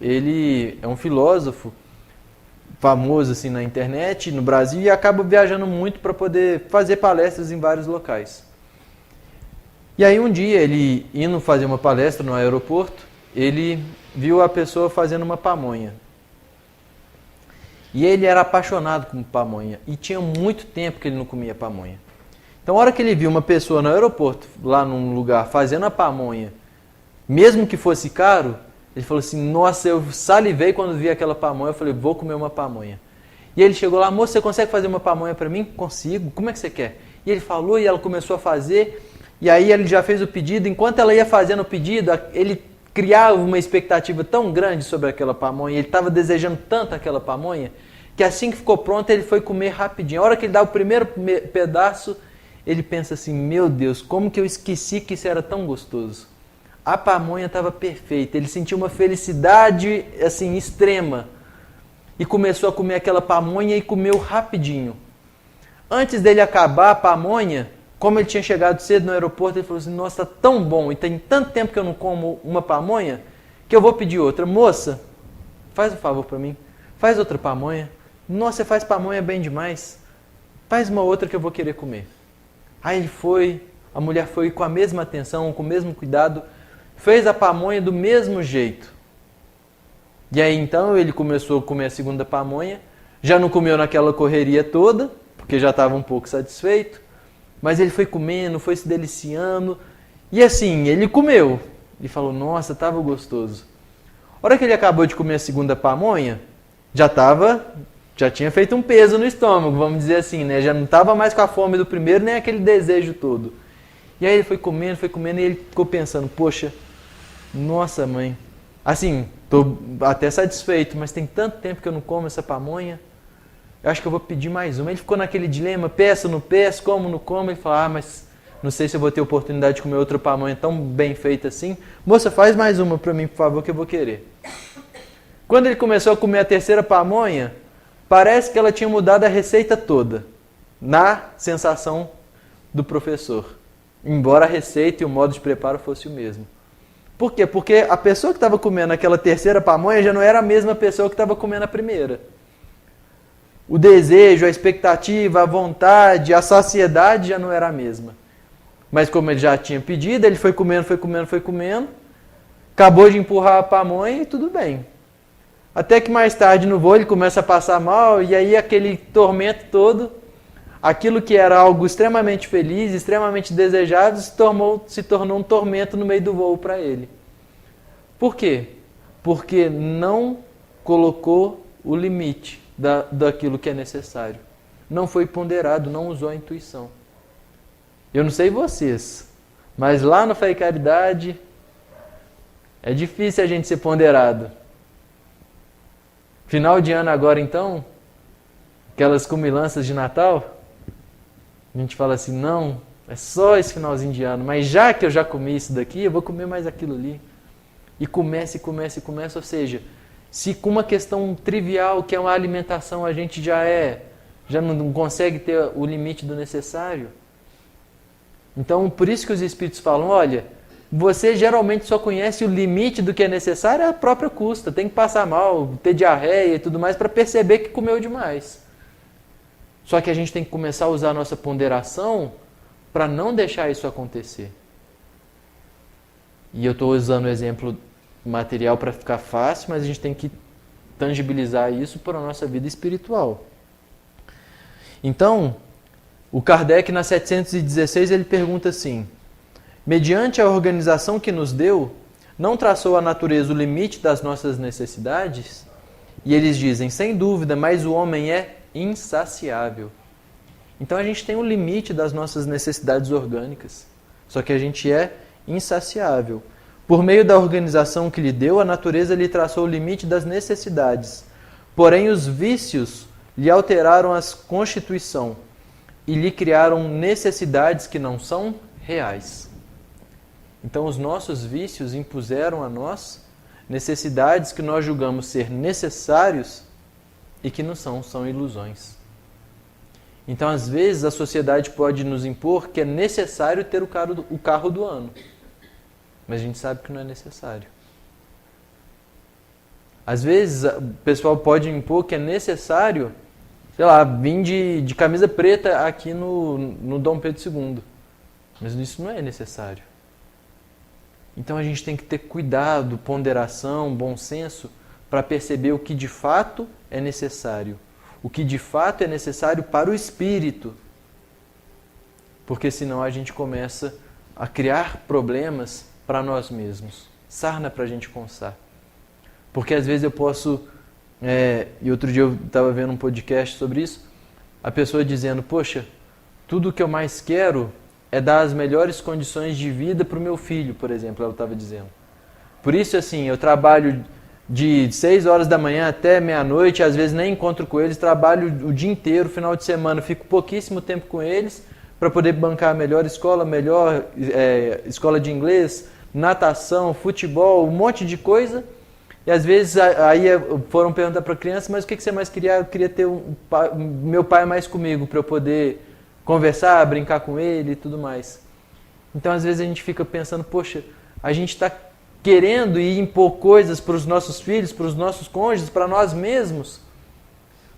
ele é um filósofo famoso assim na internet, no Brasil, e acaba viajando muito para poder fazer palestras em vários locais. E aí um dia, ele indo fazer uma palestra no aeroporto, ele viu a pessoa fazendo uma pamonha. E ele era apaixonado por pamonha, e tinha muito tempo que ele não comia pamonha. Então, a hora que ele viu uma pessoa no aeroporto, lá num lugar, fazendo a pamonha, mesmo que fosse caro, ele falou assim, nossa, eu salivei quando vi aquela pamonha, eu falei, vou comer uma pamonha. E ele chegou lá, moça, você consegue fazer uma pamonha para mim? Consigo, como é que você quer? E ele falou, e ela começou a fazer, e aí ele já fez o pedido, enquanto ela ia fazendo o pedido, ele criava uma expectativa tão grande sobre aquela pamonha, ele estava desejando tanto aquela pamonha, que assim que ficou pronto, ele foi comer rapidinho. A hora que ele dá o primeiro pedaço, ele pensa assim, meu Deus, como que eu esqueci que isso era tão gostoso? A pamonha estava perfeita, ele sentiu uma felicidade assim extrema e começou a comer aquela pamonha e comeu rapidinho. Antes dele acabar a pamonha, como ele tinha chegado cedo no aeroporto, ele falou assim, nossa, está tão bom e tem tanto tempo que eu não como uma pamonha que eu vou pedir outra. Moça, faz um favor para mim, faz outra pamonha. Nossa, você faz pamonha bem demais, faz uma outra que eu vou querer comer. Aí ele foi, a mulher foi com a mesma atenção, com o mesmo cuidado, fez a pamonha do mesmo jeito. E aí então ele começou a comer a segunda pamonha, já não comeu naquela correria toda, porque já estava um pouco satisfeito, mas ele foi comendo, foi se deliciando, e assim, ele comeu. Ele falou, nossa, estava gostoso. A hora que ele acabou de comer a segunda pamonha, já tinha feito um peso no estômago, vamos dizer assim, né? Já não estava mais com a fome do primeiro, nem aquele desejo todo. E aí ele foi comendo, e ele ficou pensando, poxa, nossa mãe, assim, estou até satisfeito, mas tem tanto tempo que eu não como essa pamonha, eu acho que eu vou pedir mais uma. Ele ficou naquele dilema, peço, não peço, como, não como. Ele falou, mas não sei se eu vou ter oportunidade de comer outra pamonha tão bem feita assim. Moça, faz mais uma para mim, por favor, que eu vou querer. Quando ele começou a comer a terceira pamonha, parece que ela tinha mudado a receita toda, na sensação do professor. Embora a receita e o modo de preparo fosse o mesmo. Por quê? Porque a pessoa que estava comendo aquela terceira pamonha já não era a mesma pessoa que estava comendo a primeira. O desejo, a expectativa, a vontade, a saciedade já não era a mesma. Mas como ele já tinha pedido, ele foi comendo, acabou de empurrar a pamonha e tudo bem. Até que mais tarde no voo ele começa a passar mal e aí aquele tormento todo, aquilo que era algo extremamente feliz, extremamente desejado, se tornou um tormento no meio do voo para ele. Por quê? Porque não colocou o limite daquilo que é necessário. Não foi ponderado, não usou a intuição. Eu não sei vocês, mas lá no Fé e Caridade é difícil a gente ser ponderado. Final de ano agora então, aquelas comilanças de Natal, a gente fala assim, não, é só esse finalzinho de ano, mas já que eu já comi isso daqui, eu vou comer mais aquilo ali. E começa, ou seja, se com uma questão trivial, que é uma alimentação, a gente já não consegue ter o limite do necessário. Então, por isso que os Espíritos falam, olha, você geralmente só conhece o limite do que é necessário à própria custa. Tem que passar mal, ter diarreia e tudo mais para perceber que comeu demais. Só que a gente tem que começar a usar a nossa ponderação para não deixar isso acontecer. E eu estou usando o exemplo material para ficar fácil, mas a gente tem que tangibilizar isso para a nossa vida espiritual. Então, o Kardec, na 716, ele pergunta assim, mediante a organização que nos deu, não traçou a natureza o limite das nossas necessidades? E eles dizem, sem dúvida, mas o homem é insaciável. Então a gente tem um limite das nossas necessidades orgânicas. Só que a gente é insaciável. Por meio da organização que lhe deu, a natureza lhe traçou o limite das necessidades. Porém, os vícios lhe alteraram a constituição e lhe criaram necessidades que não são reais. Então, os nossos vícios impuseram a nós necessidades que nós julgamos ser necessários e que não são, são ilusões. Então, às vezes, a sociedade pode nos impor que é necessário ter o carro do ano. Mas a gente sabe que não é necessário. Às vezes, o pessoal pode impor que é necessário, sei lá, vir de camisa preta aqui no Dom Pedro II. Mas isso não é necessário. Então a gente tem que ter cuidado, ponderação, bom senso, para perceber o que de fato é necessário. O que de fato é necessário para o espírito. Porque senão a gente começa a criar problemas para nós mesmos. Sarna para a gente coçar. Porque às vezes eu posso... e outro dia eu estava vendo um podcast sobre isso, a pessoa dizendo, poxa, tudo que eu mais quero é dar as melhores condições de vida para o meu filho, por exemplo, ela estava dizendo. Por isso, assim, eu trabalho de 6 horas da manhã até meia-noite, às vezes nem encontro com eles, trabalho o dia inteiro, final de semana, fico pouquíssimo tempo com eles, para poder bancar a melhor escola de inglês, natação, futebol, um monte de coisa. E às vezes aí foram perguntar para a criança, mas o que você mais queria? Eu queria ter meu pai mais comigo, para eu poder conversar, brincar com ele e tudo mais. Então às vezes a gente fica pensando, poxa, a gente está querendo ir impor coisas para os nossos filhos, para os nossos cônjuges, para nós mesmos,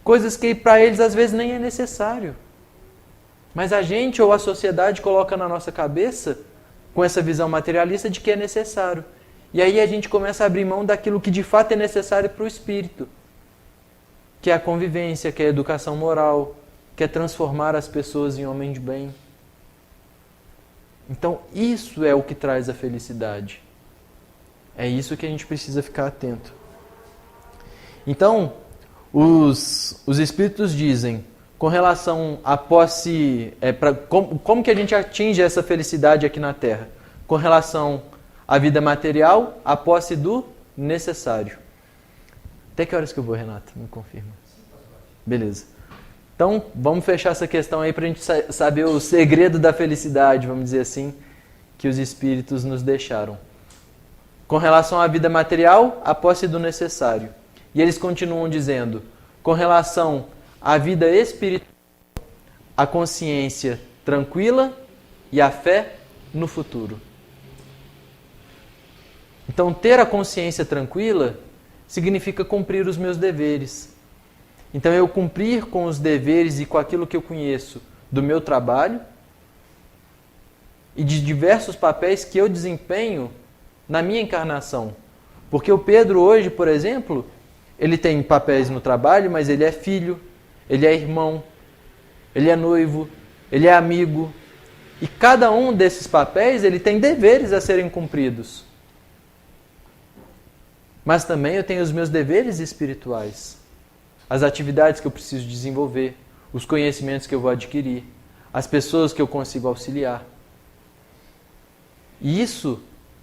coisas que para eles às vezes nem é necessário. Mas a gente ou a sociedade coloca na nossa cabeça, com essa visão materialista, de que é necessário. E aí a gente começa a abrir mão daquilo que de fato é necessário para o espírito, que é a convivência, que é a educação moral, que é transformar as pessoas em homens de bem. Então isso é o que traz a felicidade. É isso que a gente precisa ficar atento. Então, os espíritos dizem, com relação à posse, como que a gente atinge essa felicidade aqui na Terra? Com relação à vida material, a posse do necessário. Até que horas que eu vou, Renato? Me confirma. Beleza. Então, vamos fechar essa questão aí para a gente saber o segredo da felicidade, vamos dizer assim, que os espíritos nos deixaram. Com relação à vida material, a posse do necessário. E eles continuam dizendo, com relação à vida espiritual, a consciência tranquila e a fé no futuro. Então, ter a consciência tranquila significa cumprir os meus deveres. Então, eu cumprir com os deveres e com aquilo que eu conheço do meu trabalho e de diversos papéis que eu desempenho na minha encarnação. Porque o Pedro hoje, por exemplo, ele tem papéis no trabalho, mas ele é filho, ele é irmão, ele é noivo, ele é amigo. E cada um desses papéis, ele tem deveres a serem cumpridos. Mas também eu tenho os meus deveres espirituais. As atividades que eu preciso desenvolver, os conhecimentos que eu vou adquirir, as pessoas que eu consigo auxiliar. E isso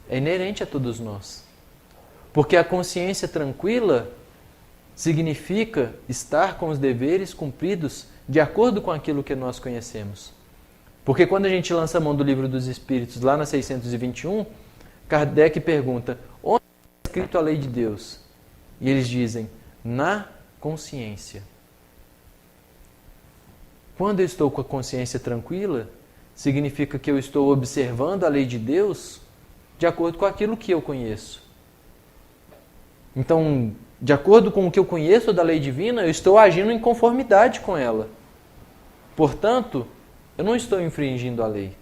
é inerente a todos nós. Porque a consciência tranquila significa estar com os deveres cumpridos de acordo com aquilo que nós conhecemos. Porque quando a gente lança a mão do Livro dos Espíritos, lá na 621, Kardec pergunta, onde está escrito a lei de Deus? E eles dizem, na consciência. Quando eu estou com a consciência tranquila, significa que eu estou observando a lei de Deus de acordo com aquilo que eu conheço. Então, de acordo com o que eu conheço da lei divina, eu estou agindo em conformidade com ela. Portanto, eu não estou infringindo a lei.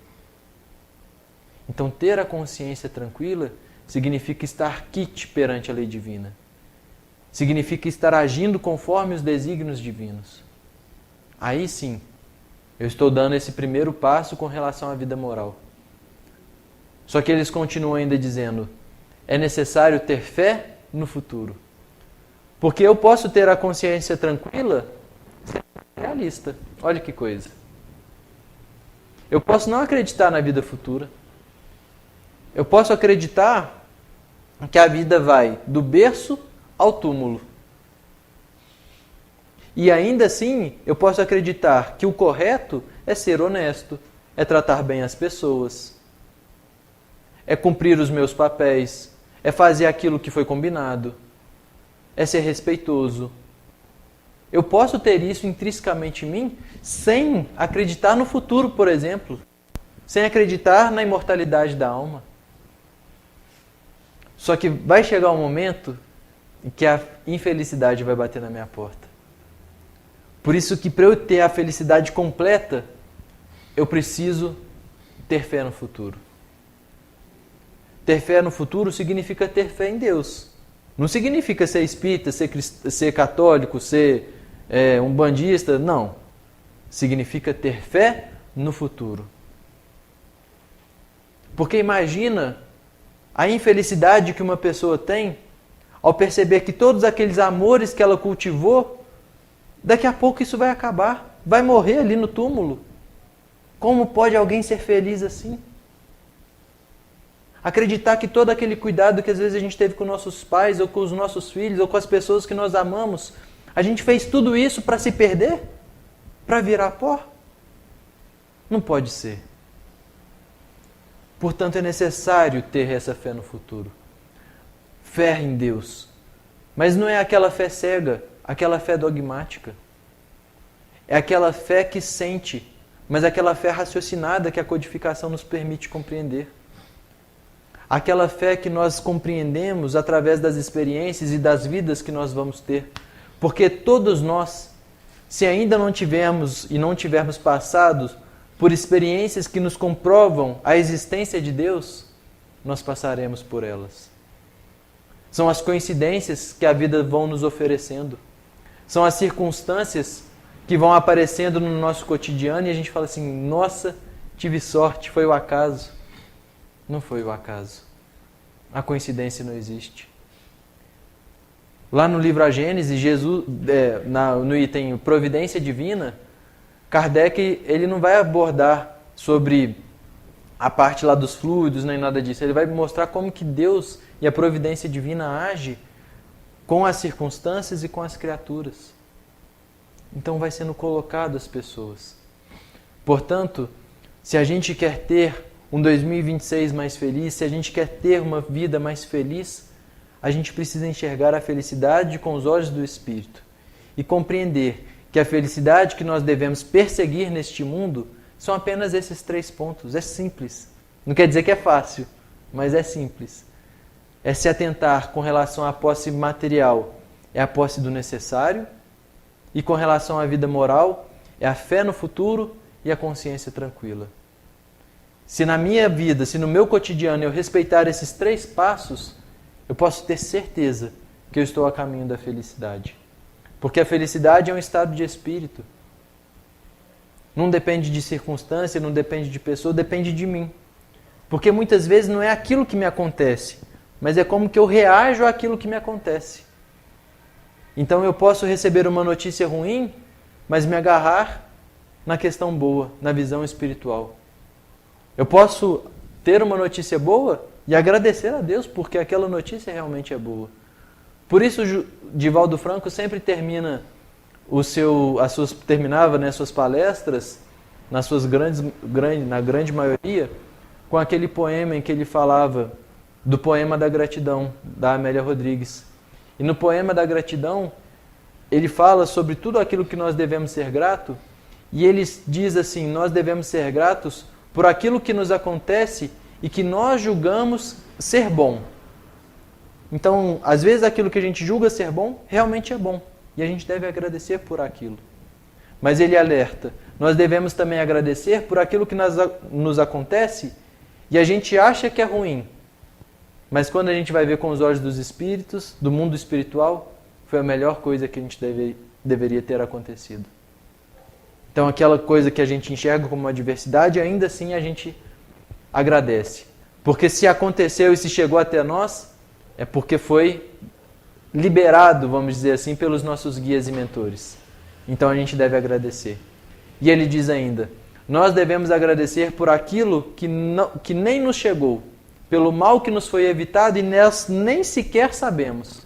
Então, ter a consciência tranquila significa estar quite perante a lei divina. Significa estar agindo conforme os desígnios divinos. Aí sim, eu estou dando esse primeiro passo com relação à vida moral. Só que eles continuam ainda dizendo, é necessário ter fé no futuro. Porque eu posso ter a consciência tranquila sendo realista. Olha que coisa. Eu posso não acreditar na vida futura. Eu posso acreditar que a vida vai do berço ao túmulo. E ainda assim, eu posso acreditar que o correto é ser honesto, é tratar bem as pessoas, é cumprir os meus papéis, é fazer aquilo que foi combinado, é ser respeitoso. Eu posso ter isso intrinsecamente em mim sem acreditar no futuro, por exemplo, sem acreditar na imortalidade da alma. Só que vai chegar um momento em que a infelicidade vai bater na minha porta. Por isso que para eu ter a felicidade completa, eu preciso ter fé no futuro. Ter fé no futuro significa ter fé em Deus. Não significa ser espírita, ser católico, ser umbandista, não. Significa ter fé no futuro. Porque imagina a infelicidade que uma pessoa tem ao perceber que todos aqueles amores que ela cultivou, daqui a pouco isso vai acabar, vai morrer ali no túmulo. Como pode alguém ser feliz assim? Acreditar que todo aquele cuidado que às vezes a gente teve com nossos pais, ou com os nossos filhos, ou com as pessoas que nós amamos, a gente fez tudo isso para se perder? Para virar pó? Não pode ser. Portanto, é necessário ter essa fé no futuro. Fé em Deus. Mas não é aquela fé cega, aquela fé dogmática. É aquela fé que sente, mas aquela fé raciocinada que a codificação nos permite compreender. Aquela fé que nós compreendemos através das experiências e das vidas que nós vamos ter. Porque todos nós, se ainda não tivermos e não tivermos passado por experiências que nos comprovam a existência de Deus, nós passaremos por elas. São as coincidências que a vida vão nos oferecendo. São as circunstâncias que vão aparecendo no nosso cotidiano e a gente fala assim, nossa, tive sorte, foi o acaso. Não foi o acaso. A coincidência não existe. Lá no livro A Gênese, Jesus, no item Providência Divina, Kardec ele não vai abordar sobre a parte lá dos fluidos, nem nada disso. Ele vai mostrar como que Deus e a providência divina age com as circunstâncias e com as criaturas. Então vai sendo colocado as pessoas. Portanto, se a gente quer ter um 2026 mais feliz, se a gente quer ter uma vida mais feliz, a gente precisa enxergar a felicidade com os olhos do Espírito e compreender que a felicidade que nós devemos perseguir neste mundo são apenas esses 3 pontos. É simples. Não quer dizer que é fácil, mas é simples. É se atentar com relação à posse material, é a posse do necessário, e com relação à vida moral, é a fé no futuro e a consciência tranquila. Se na minha vida, se no meu cotidiano eu respeitar esses 3 passos, eu posso ter certeza que eu estou a caminho da felicidade. Porque a felicidade é um estado de espírito. Não depende de circunstância, não depende de pessoa, depende de mim. Porque muitas vezes não é aquilo que me acontece, mas é como que eu reajo àquilo que me acontece. Então eu posso receber uma notícia ruim, mas me agarrar na questão boa, na visão espiritual. Eu posso ter uma notícia boa e agradecer a Deus porque aquela notícia realmente é boa. Por isso, Divaldo Franco sempre termina terminava suas palestras, na grande maioria, com aquele poema em que ele falava do poema da gratidão, da Amélia Rodrigues. E no poema da gratidão, ele fala sobre tudo aquilo que nós devemos ser gratos, e ele diz assim, nós devemos ser gratos por aquilo que nos acontece e que nós julgamos ser bom. Então, às vezes aquilo que a gente julga ser bom, realmente é bom. E a gente deve agradecer por aquilo. Mas ele alerta, nós devemos também agradecer por aquilo que nos acontece e a gente acha que é ruim. Mas quando a gente vai ver com os olhos dos espíritos, do mundo espiritual, foi a melhor coisa que a gente deveria ter acontecido. Então aquela coisa que a gente enxerga como uma adversidade, ainda assim a gente agradece. Porque se aconteceu e se chegou até nós, é porque foi liberado, vamos dizer assim, pelos nossos guias e mentores. Então a gente deve agradecer. E ele diz ainda, Nós devemos agradecer por aquilo que nem nos chegou, pelo mal que nos foi evitado e nós nem sequer sabemos.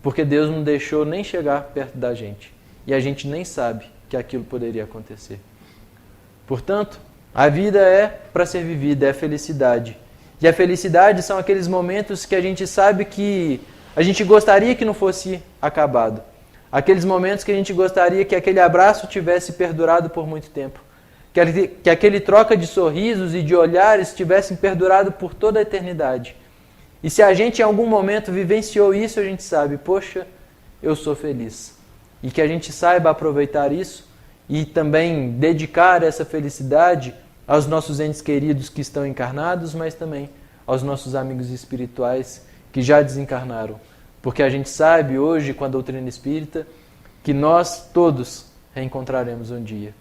Porque Deus não deixou nem chegar perto da gente. E a gente nem sabe que aquilo poderia acontecer. Portanto, a vida é para ser vivida, é felicidade. E a felicidade são aqueles momentos que a gente sabe que a gente gostaria que não fosse acabado. Aqueles momentos que a gente gostaria que aquele abraço tivesse perdurado por muito tempo. Que aquele troca de sorrisos e de olhares tivessem perdurado por toda a eternidade. E se a gente em algum momento vivenciou isso, a gente sabe, poxa, eu sou feliz. E que a gente saiba aproveitar isso e também dedicar essa felicidade aos nossos entes queridos que estão encarnados, mas também aos nossos amigos espirituais que já desencarnaram. Porque a gente sabe hoje, com a doutrina espírita, que nós todos reencontraremos um dia.